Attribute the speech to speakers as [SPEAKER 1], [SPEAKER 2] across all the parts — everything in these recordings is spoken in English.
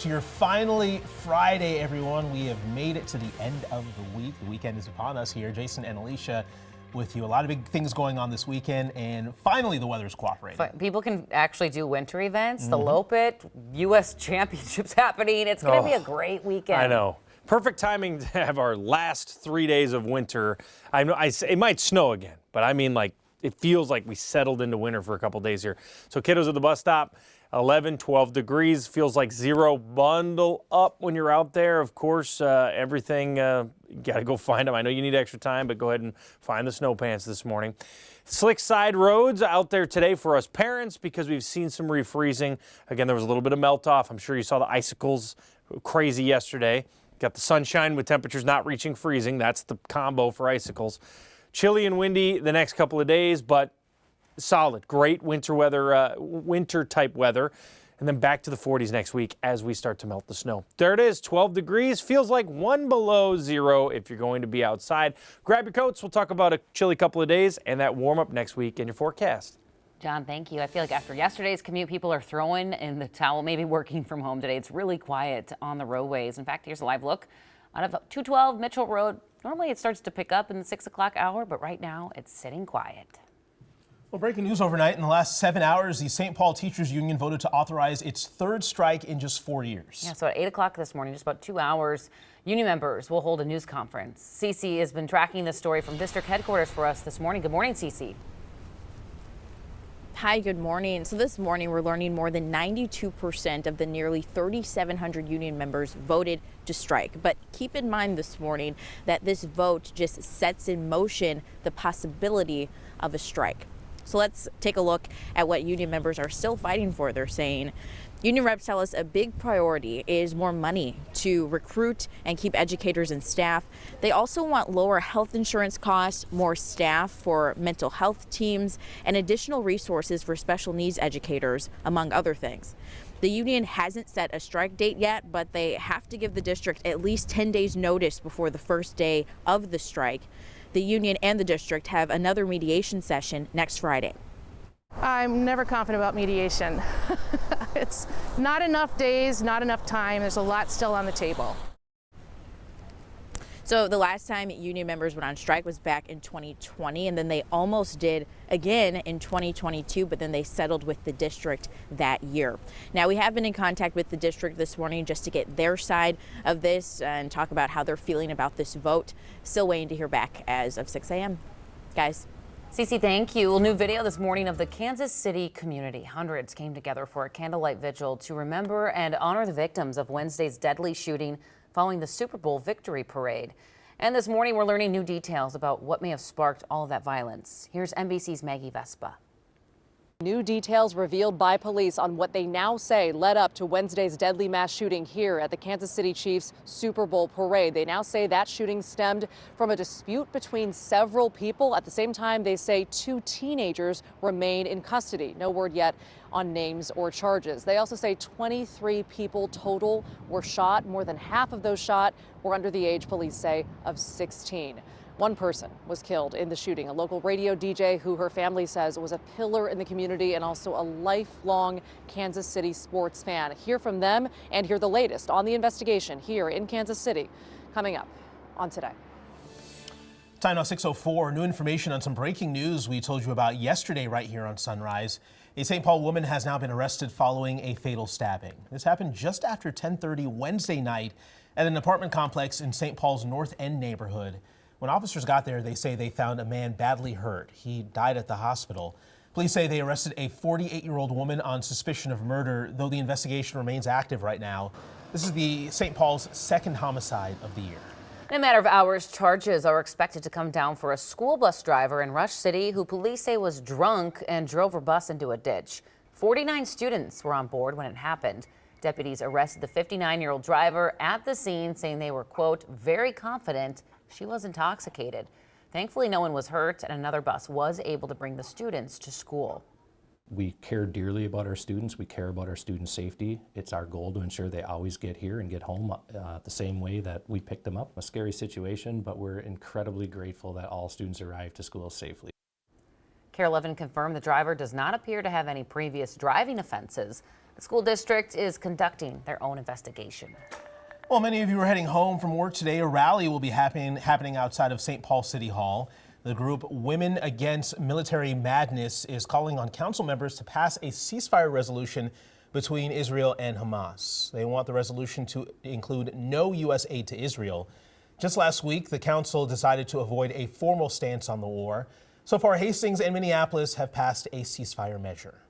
[SPEAKER 1] You're finally Friday, everyone. We have made it to the end of the week. The weekend is upon us here. Jason and Alicia with you. A lot of big things going on this weekend, and finally the weather's cooperating.
[SPEAKER 2] People can actually do winter events. The Lopet U.S. Championships happening. It's going to be a great weekend.
[SPEAKER 3] I know. Perfect timing to have our last 3 days of winter. I know it might snow again, but I mean, like, it feels like we settled into winter for a couple days here. So kiddos at the bus stop, 11, 12 degrees, feels like zero. Bundle up when you're out there. Of course, everything, you got to go find them. I know you need extra time, but go ahead and find the snow pants this morning. Slick side roads out there today for us parents because we've seen some refreezing. Again, there was a little bit of melt off. I'm sure you saw the icicles crazy yesterday. Got the sunshine with temperatures not reaching freezing. That's the combo for icicles. Chilly and windy the next couple of days, but solid. Great winter weather, winter type weather. And then back to the 40s next week as we start to melt the snow. There it is, 12 degrees. Feels like 1 below zero if you're going to be outside. Grab your coats. We'll talk about a chilly couple of days and that warm up next week in your forecast.
[SPEAKER 2] John, thank you. I feel like after yesterday's commute, people are throwing in the towel, maybe working from home today. It's really quiet on the roadways. In fact, here's a live look out of 212 Mitchell Road. Normally it starts to pick up in the 6 o'clock hour, but right now it's sitting quiet.
[SPEAKER 1] Well, breaking news overnight. In the last 7 hours, the St. Paul Teachers Union voted to authorize its third strike in just 4 years.
[SPEAKER 2] Yeah, so at 8 o'clock this morning, just about 2 hours, union members will hold a news conference. Cece has been tracking this story from district headquarters for us this morning. Good morning, Cece.
[SPEAKER 4] Hi, good morning. So this morning we're learning more than 92% of the nearly 3,700 union members voted to strike. But keep in mind this morning that this vote just sets in motion the possibility of a strike. So let's take a look at what union members are still fighting for. They're saying union reps tell us a big priority is more money to recruit and keep educators and staff. They also want lower health insurance costs, more staff for mental health teams, and additional resources for special needs educators, among other things. The union hasn't set a strike date yet, but they have to give the district at least 10 days notice before the first day of the strike. The union and the district have another mediation session next Friday.
[SPEAKER 5] I'm never confident about mediation. It's not enough days, not enough time. There's a lot still on the table.
[SPEAKER 4] So the last time union members went on strike was back in 2020, and then they almost did again in 2022, but then they settled with the district that year. Now, we have been in contact with the district this morning just to get their side of this and talk about how they're feeling about this vote. Still waiting to hear back as of 6 a.m. Guys.
[SPEAKER 2] Cece, thank you. A new video this morning of the Kansas City community. Hundreds came together for a candlelight vigil to remember and honor the victims of Wednesday's deadly shooting following the Super Bowl victory parade. And this morning, we're learning new details about what may have sparked all of that violence. Here's NBC's Maggie Vespa.
[SPEAKER 6] New details revealed by police on what they now say led up to Wednesday's deadly mass shooting here at the Kansas City Chiefs Super Bowl parade. They now say that shooting stemmed from a dispute between several people. At the same time, they say 2 teenagers remain in custody. No word yet on names or charges. They also say 23 people total were shot. More than half of those shot were under the age, police say, of 16. One person was killed in the shooting, a local radio DJ who her family says was a pillar in the community and also a lifelong Kansas City sports fan. Hear from them and hear the latest on the investigation here in Kansas City coming up on Today.
[SPEAKER 1] Time now 6:04. New information on some breaking news we told you about yesterday right here on Sunrise. A St. Paul woman has now been arrested following a fatal stabbing. This happened just after 10:30 Wednesday night at an apartment complex in St. Paul's North End neighborhood. When officers got there, they say they found a man badly hurt. He died at the hospital. Police say they arrested a 48-year-old woman on suspicion of murder, though the investigation remains active right now. This is the St. Paul's second homicide of the year.
[SPEAKER 2] In a matter of hours, charges are expected to come down for a school bus driver in Rush City who police say was drunk and drove her bus into a ditch. 49 students were on board when it happened. Deputies arrested the 59-year-old driver at the scene, saying they were, quote, very confident she was intoxicated. Thankfully, no one was hurt, and another bus was able to bring the students to school.
[SPEAKER 7] We care dearly about our students. We care about our students' safety. It's our goal to ensure they always get here and get home the same way that we picked them up. A scary situation, but we're incredibly grateful that all students arrived to school safely.
[SPEAKER 2] KARE 11 confirmed the driver does not appear to have any previous driving offenses. The school district is conducting their own investigation.
[SPEAKER 1] Well, many of you are heading home from work today. A rally will be happening outside of St. Paul City Hall. The group Women Against Military Madness is calling on council members to pass a ceasefire resolution between Israel and Hamas. They want the resolution to include no U.S. aid to Israel. Just last week, the council decided to avoid a formal stance on the war. So far, Hastings and Minneapolis have passed a ceasefire measure.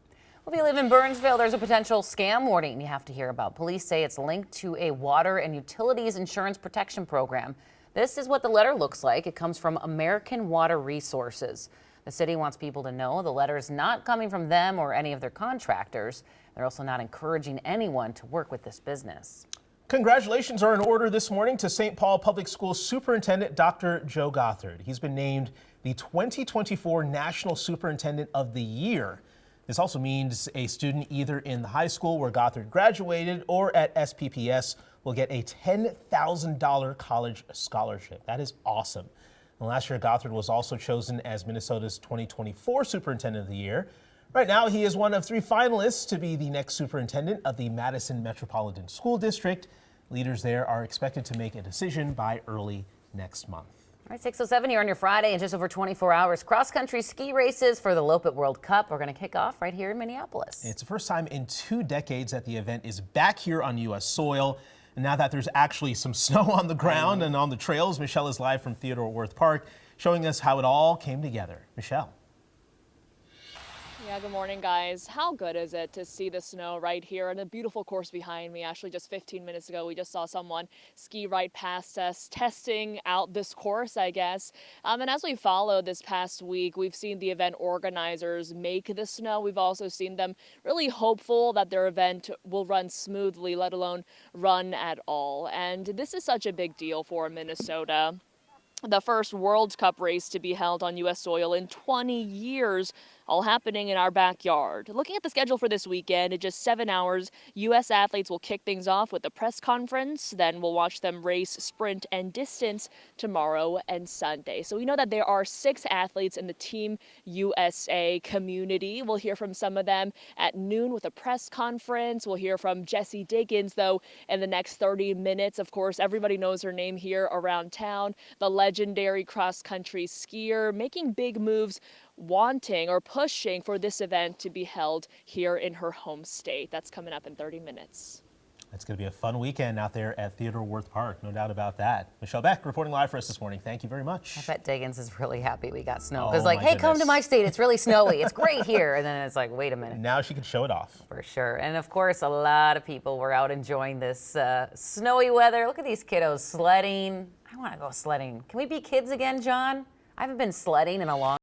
[SPEAKER 2] Well, if you live in Burnsville, there's a potential scam warning you have to hear about. Police say it's linked to a water and utilities insurance protection program. This is what the letter looks like. It comes from American Water Resources. The city wants people to know the letter is not coming from them or any of their contractors. They're also not encouraging anyone to work with this business.
[SPEAKER 1] Congratulations are in order this morning to St. Paul Public Schools Superintendent Dr. Joe Gothard. He's been named the 2024 National Superintendent of the Year. This also means a student either in the high school where Gothard graduated or at SPPS will get a $10,000 college scholarship. That is awesome. And last year, Gothard was also chosen as Minnesota's 2024 Superintendent of the Year. Right now, he is one of 3 finalists to be the next superintendent of the Madison Metropolitan School District. Leaders there are expected to make a decision by early next month.
[SPEAKER 2] All right, 6:07 here on your Friday. In just over 24 hours, cross-country ski races for the Lopet World Cup are going to kick off right here in Minneapolis.
[SPEAKER 1] It's the first time in 2 decades that the event is back here on U.S. soil. And now that there's actually some snow on the ground and on the trails, Michelle is live from Theodore Wirth Park, showing us how it all came together. Michelle.
[SPEAKER 8] Yeah, good morning, guys. How good is it to see the snow right here and a beautiful course behind me? Actually, just 15 minutes ago, we just saw someone ski right past us, testing out this course, I guess. And as we followed this past week, we've seen the event organizers make the snow. We've also seen them really hopeful that their event will run smoothly, let alone run at all. And this is such a big deal for Minnesota. The first World Cup race to be held on U.S. soil in 20 years, all happening in our backyard. Looking at the schedule for this weekend, in just 7 hours, U.S. athletes will kick things off with a press conference. Then we'll watch them race, sprint, and distance tomorrow and Sunday. So we know that there are 6 athletes in the Team USA community. We'll hear from some of them at noon with a press conference. We'll hear from Jessie Diggins, though, in the next 30 minutes. Of course, everybody knows her name here around town. The legendary cross-country skier making big moves, wanting or pushing for this event to be held here in her home state. That's coming up in 30 minutes.
[SPEAKER 1] It's going to be a fun weekend out there at Theodore Wirth Park, no doubt about that. Michelle Beck reporting live for us this morning. Thank you very much.
[SPEAKER 2] I bet Diggins is really happy we got snow. Because
[SPEAKER 1] Oh,
[SPEAKER 2] like,
[SPEAKER 1] my
[SPEAKER 2] hey, come to
[SPEAKER 1] goodness.
[SPEAKER 2] my state. It's really snowy. It's great here. And then it's like, wait a minute.
[SPEAKER 1] Now she can show it off.
[SPEAKER 2] For sure. And of course, a lot of people were out enjoying this snowy weather. Look at these kiddos sledding. I want to go sledding. Can we be kids again, John? I haven't been sledding in a long